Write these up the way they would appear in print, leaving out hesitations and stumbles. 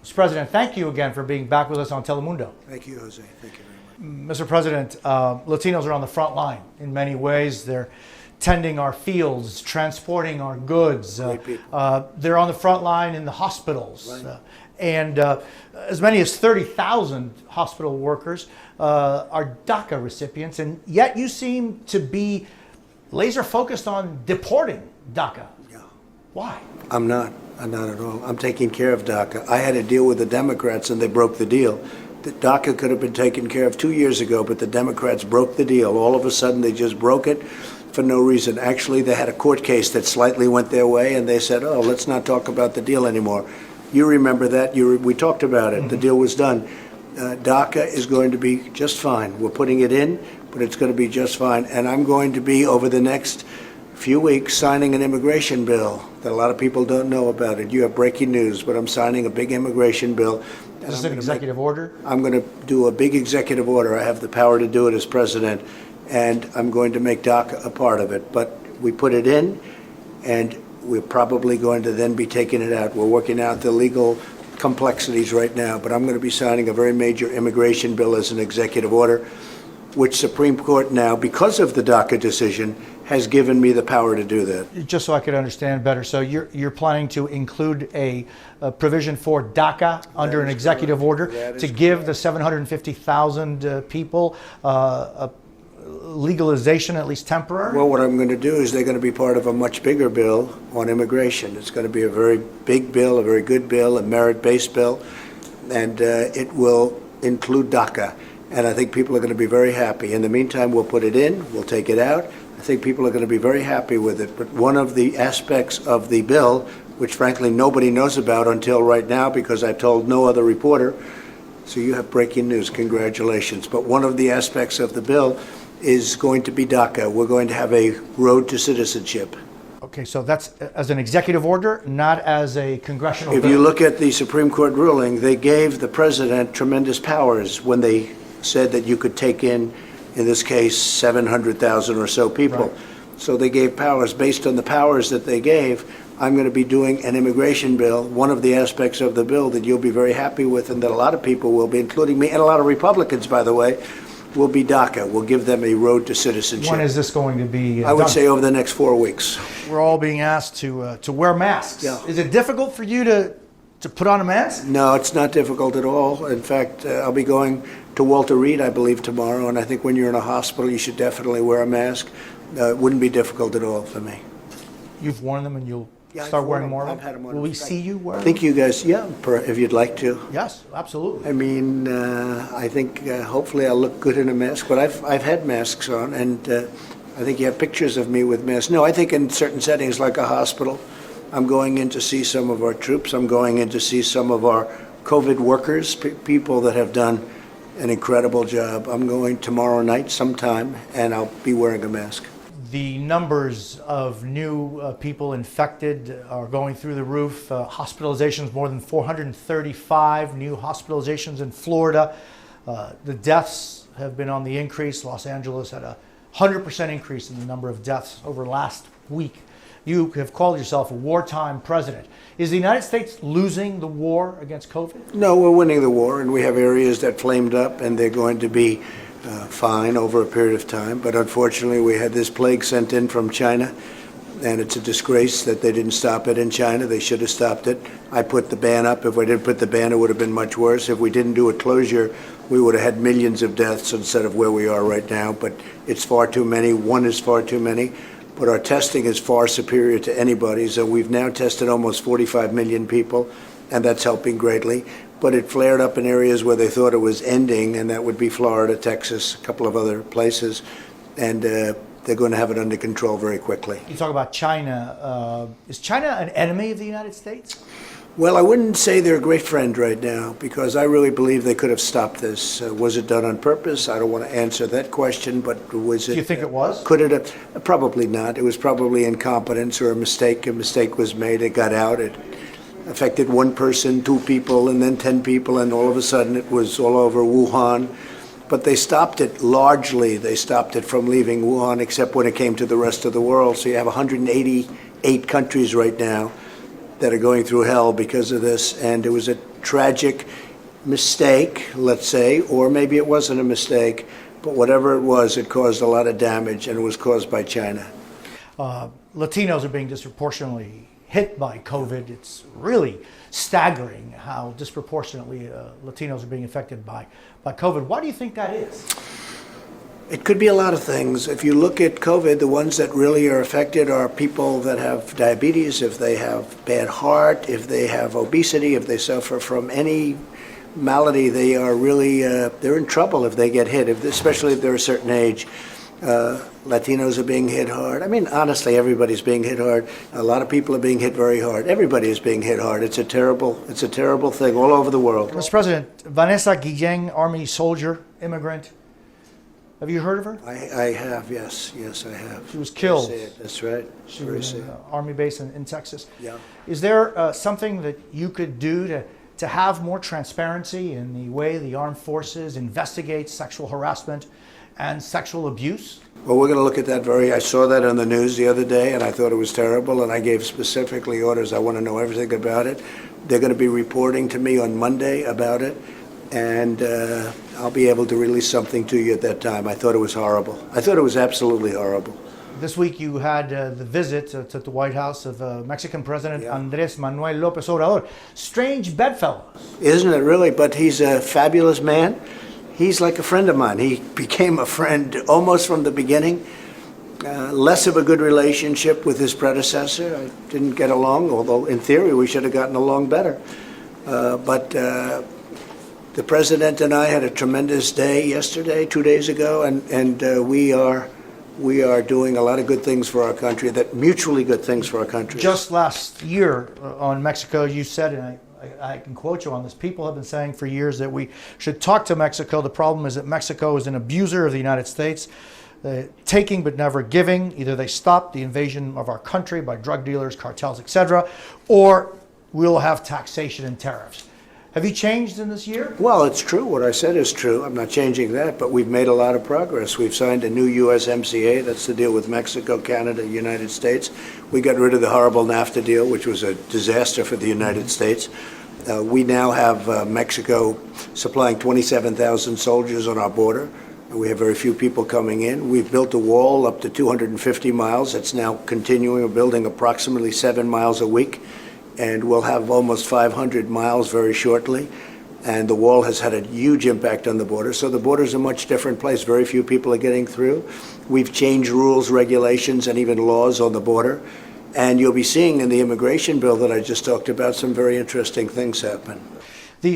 Mr. President, thank you again for being back with us on Telemundo. Thank you, Jose. Thank you very much. Mr. President, Latinos are on the front line in many ways. They're tending our fields, transporting our goods. They're on the front line in the hospitals. Right. And as many as 30,000 hospital workers are DACA recipients, and yet you seem to be laser focused on deporting DACA. Yeah. Why? I'm not at all. I'm taking care of DACA. I had to deal with the Democrats and they broke the deal. The DACA could have been taken care of 2 years ago, but the Democrats broke the deal. All of a sudden they just broke it for no reason. Actually, they had a court case that slightly went their way and they said, oh, let's not talk about the deal anymore. You remember that. We talked about it. Mm-hmm. The deal was done. DACA is going to be just fine. We're putting it in, but it's going to be just fine. And I'm going to be, over the next few weeks, signing an immigration bill that a lot of people don't know about it. You have breaking news, but I'm signing a big immigration bill. Is this an executive order? I'm going to do a big executive order. I have the power to do it as president, and I'm going to make DACA a part of it. But we put it in, and we're probably going to then be taking it out. We're working out the legal complexities right now, but I'm going to be signing a very major immigration bill as an executive order, which Supreme Court now, because of the DACA decision, has given me the power to do that. Just so I could understand better, so you're planning to include a provision for DACA under an executive order to give the 750,000 people legalization, at least temporary? Well, what I'm going to do is they're going to be part of a much bigger bill on immigration. It's going to be a very big bill, a very good bill, a merit-based bill, and it will include DACA. And I think people are going to be very happy. In the meantime, we'll put it in, we'll take it out. I think people are going to be very happy with it. But one of the aspects of the bill, which frankly nobody knows about until right now because I told no other reporter, so you have breaking news, congratulations. But one of the aspects of the bill is going to be DACA. We're going to have a road to citizenship. Okay, so that's as an executive order, not as a congressional bill. If you look at the Supreme Court ruling, they gave the president tremendous powers when they said that you could take in this case, 700,000 or so people. Right. So they gave powers. Based on the powers that they gave, I'm going to be doing an immigration bill, one of the aspects of the bill that you'll be very happy with and that a lot of people will be, including me, and a lot of Republicans, by the way, will be DACA. We'll give them a road to citizenship. When is this going to be I would done? say over the next 4 weeks. We're all being asked to wear masks. Yeah. Is it difficult for you to put on a mask? No, it's not difficult at all. In fact, I'll be going to Walter Reed, I believe, tomorrow, and I think when you're in a hospital, you should definitely wear a mask. It wouldn't be difficult at all for me. You've worn them and you'll Yeah, start I've wearing worn more them. of I've had them? them on. Will we see you wear I them? think you guys, if you'd like to. Yes, absolutely. I mean, I think hopefully I'll look good in a mask, but I've had masks on, and I think you have pictures of me with masks. No, I think in certain settings like a hospital, I'm going in to see some of our troops. I'm going in to see some of our COVID workers, people that have done an incredible job. I'm going tomorrow night sometime, and I'll be wearing a mask. The numbers of new people infected are going through the roof. Hospitalizations, more than 435 new hospitalizations in Florida. The deaths have been on the increase. Los Angeles had a 100% increase in the number of deaths over last week. You have called yourself a wartime president. Is the United States losing the war against COVID? No, we're winning the war, and we have areas that flamed up, and they're going to be fine over a period of time. But unfortunately, we had this plague sent in from China, and it's a disgrace that they didn't stop it in China. They should have stopped it. I put the ban up. If we didn't put the ban, it would have been much worse. If we didn't do a closure, we would have had millions of deaths instead of where we are right now. But it's far too many. One is far too many. But our testing is far superior to anybody. So we've now tested almost 45 million people, and that's helping greatly. But it flared up in areas where they thought it was ending, and that would be Florida, Texas, a couple of other places. And they're going to have it under control very quickly. You talk about China. Is China an enemy of the United States? Well, I wouldn't say they're a great friend right now, because I really believe they could have stopped this. Was it done on purpose? I don't want to answer that question, but was it... Do you think it was? Could it have? Probably not. It was probably incompetence or a mistake. A mistake was made. It got out. It affected one person, 2 people, and then 10 people, and all of a sudden it was all over Wuhan. But they stopped it largely. They stopped it from leaving Wuhan, except when it came to the rest of the world. So you have 188 countries right now that are going through hell because of this, and it was a tragic mistake, let's say, or maybe it wasn't a mistake, but whatever it was, it caused a lot of damage, and it was caused by China. Latinos are being disproportionately hit by COVID. It's really staggering how disproportionately Latinos are being affected by COVID. Why do you think that is? It could be a lot of things. If you look at COVID, the ones that really are affected are people that have diabetes, if they have bad heart, if they have obesity, if they suffer from any malady, they are really, they're in trouble if they get hit, especially if they're a certain age. Latinos are being hit hard. I mean, honestly, everybody's being hit hard. A lot of people are being hit very hard. Everybody is being hit hard. It's a terrible thing all over the world. Mr. President, Vanessa Guillén, Army soldier, immigrant. Have you heard of her? I have, yes, I have. She was killed. That's right. She was in an Army base in Texas. Yeah. Is there something that you could do to have more transparency in the way the armed forces investigate sexual harassment and sexual abuse? Well, we're going to look at that I saw that on the news the other day, and I thought it was terrible, and I gave specifically orders. I want to know everything about it. They're going to be reporting to me on Monday about it, and I'll be able to release something to you at that time. I thought it was horrible. I thought it was absolutely horrible. This week you had the visit to the White House of Mexican President Andrés Manuel López Obrador. Strange bedfellow. Isn't it really? But he's a fabulous man. He's like a friend of mine. He became a friend almost from the beginning. Less of a good relationship with his predecessor. I didn't get along, although in theory we should have gotten along better. But the president and I had a tremendous day yesterday, 2 days ago, and we are doing a lot of good things for our country, mutually good things for our country. Just last year on Mexico, you said, and I can quote you on this, people have been saying for years that we should talk to Mexico. The problem is that Mexico is an abuser of the United States, taking but never giving. Either they stop the invasion of our country by drug dealers, cartels, etc., or we'll have taxation and tariffs. Have you changed in this year? Well, it's true. What I said is true. I'm not changing that, but we've made a lot of progress. We've signed a new USMCA. That's the deal with Mexico, Canada, United States. We got rid of the horrible NAFTA deal, which was a disaster for the United States. We now have Mexico supplying 27,000 soldiers on our border. We have very few people coming in. We've built a wall up to 250 miles. It's now continuing. We're building approximately 7 miles a week, and we'll have almost 500 miles very shortly. And the wall has had a huge impact on the border. So the border is a much different place. Very few people are getting through. We've changed rules, regulations, and even laws on the border. And you'll be seeing in the immigration bill that I just talked about some very interesting things happen.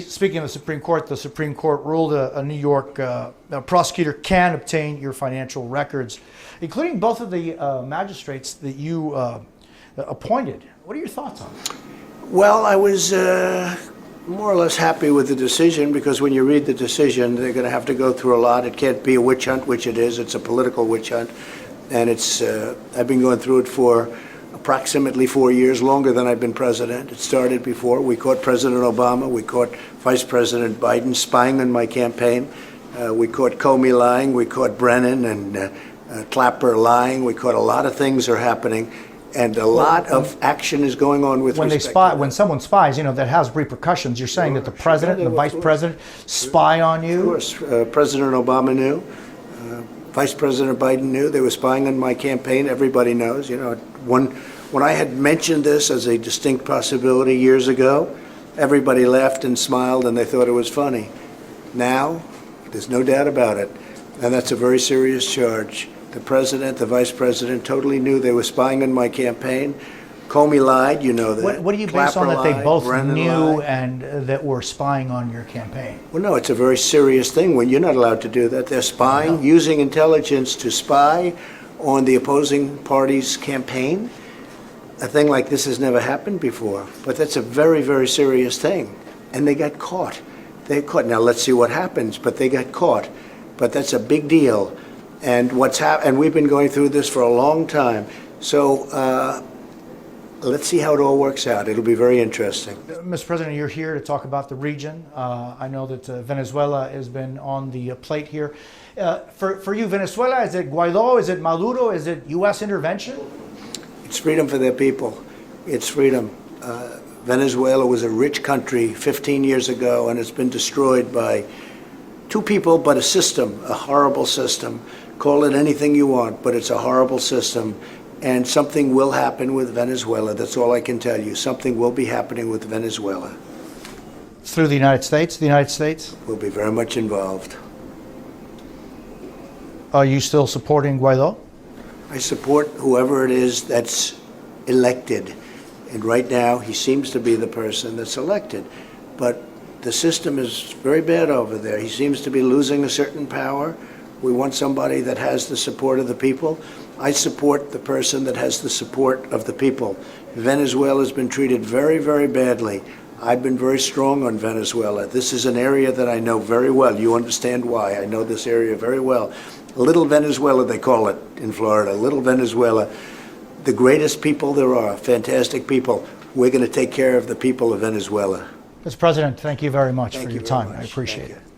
Speaking of the Supreme Court ruled a New York prosecutor can obtain your financial records, including both of the magistrates that you appointed. What are your thoughts on it? Well, I was more or less happy with the decision, because when you read the decision, they're going to have to go through a lot. It can't be a witch hunt, which it is. It's a political witch hunt. And I've been going through it for approximately 4 years, longer than I've been president. It started before. We caught President Obama. We caught Vice President Biden spying on my campaign. We caught Comey lying. We caught Brennan and Clapper lying. We caught a lot of things are happening. And a lot of action is going on with respect to that. When someone spies, that has repercussions. You're saying that the president and the vice president spy on you? Of course. President Obama knew. Vice President Biden knew. They were spying on my campaign. Everybody knows. When I had mentioned this as a distinct possibility years ago, everybody laughed and smiled and they thought it was funny. Now, there's no doubt about it. And that's a very serious charge. The president, the vice president totally knew they were spying on my campaign. Comey lied, you know that. What do you base on that they both Brennan knew lied. and that were spying on your campaign? Well, no, it's a very serious thing when you're not allowed to do that. They're spying, using intelligence to spy on the opposing party's campaign. A thing like this has never happened before. But that's a very, very serious thing. And they got caught. They got caught. Now, let's see what happens, but they got caught. But that's a big deal. And and we've been going through this for a long time. So let's see how it all works out. It'll be very interesting. Mr. President, you're here to talk about the region. I know that Venezuela has been on the plate here. For you, Venezuela, is it Guaido? Is it Maduro? Is it U.S. intervention? It's freedom for their people. It's freedom. Venezuela was a rich country 15 years ago, and it's been destroyed by two people, but a system, a horrible system. Call it anything you want, but it's a horrible system. And something will happen with Venezuela. That's all I can tell you. Something will be happening with Venezuela. Through the United States? The United States? We'll be very much involved. Are you still supporting Guaido? I support whoever it is that's elected. And right now, he seems to be the person that's elected. But the system is very bad over there. He seems to be losing a certain power. We want somebody that has the support of the people. I support the person that has the support of the people. Venezuela has been treated very, very badly. I've been very strong on Venezuela. This is an area that I know very well. You understand why. I know this area very well. Little Venezuela, they call it in Florida. Little Venezuela. The greatest people there are, fantastic people. We're going to take care of the people of Venezuela. Mr. President, thank you very much Thank for you your very time. much. I appreciate Thank it. you.